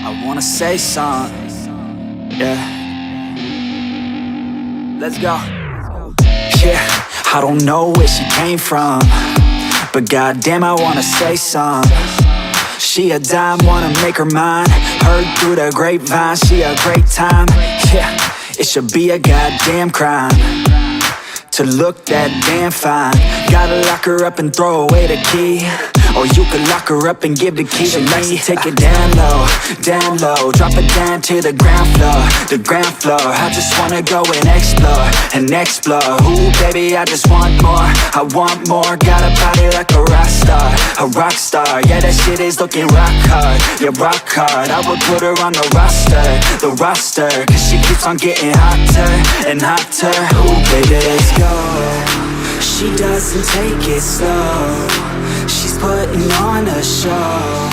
I wanna say something, yeah. Let's go. Yeah, I don't know where she came from, but goddamn, I wanna say something. She a dime, wanna make her mine. Heard through the grapevine, she a great time. Yeah, it should be a goddamn crime to look that damn fine. Gotta lock her up and throw away the key, or you could lock her up and give the key to me. Take it down low, drop it down to the ground floor. I just wanna go and explore. Ooh, baby, I just want more, I want more. Got a body like a rock star. Yeah, that shit is looking rock hard, yeah, rock hard. I would put her on the roster, cause she keeps on getting hotter and hotter. Ooh, baby, let's go. She doesn't take it slow, she's putting on a show.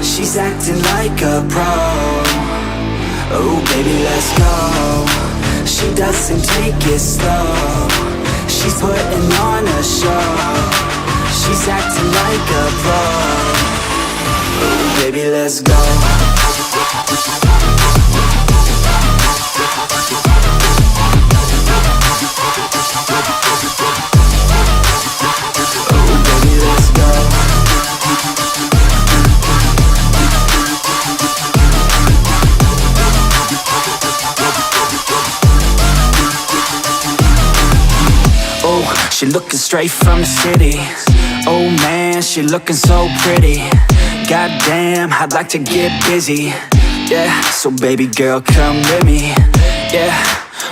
She's acting like a pro. Oh baby, let's go. She doesn't take it slow, she's putting on a show. She's acting like a pro. Oh baby, let's go. She looking straight from the city. Oh man, she looking so pretty. Goddamn, I'd like to get busy. Yeah, so baby girl, come with me. Yeah,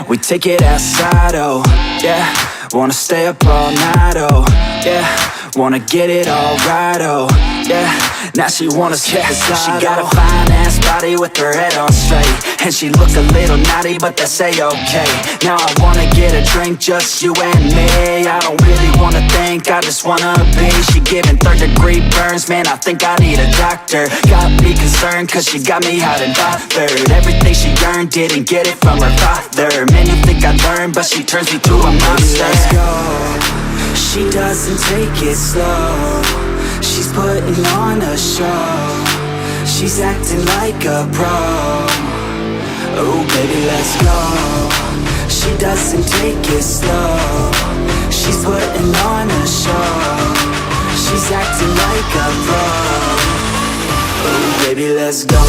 we take it outside, oh yeah. Wanna stay up all night, oh yeah. Wanna get it all right, oh yeah. Now she wanna skip the slide. She got a fine ass body with her head on straight, and she look a little naughty, but that's a-okay. Now I wanna get a drink, just you and me. I don't really wanna think, I just wanna be. She giving third-degree burns, man, I think I need a doctor. Got me concerned, cause she got me hot and bothered. Everything she earned, didn't get it from her father. Man, you think I learned, but she turns me to a monster. Let's go. She doesn't take it slow, she's putting on a show. She's acting like a pro. Oh baby, let's go. She doesn't take it slow, she's putting on a show. She's acting like a pro. Oh baby, let's go.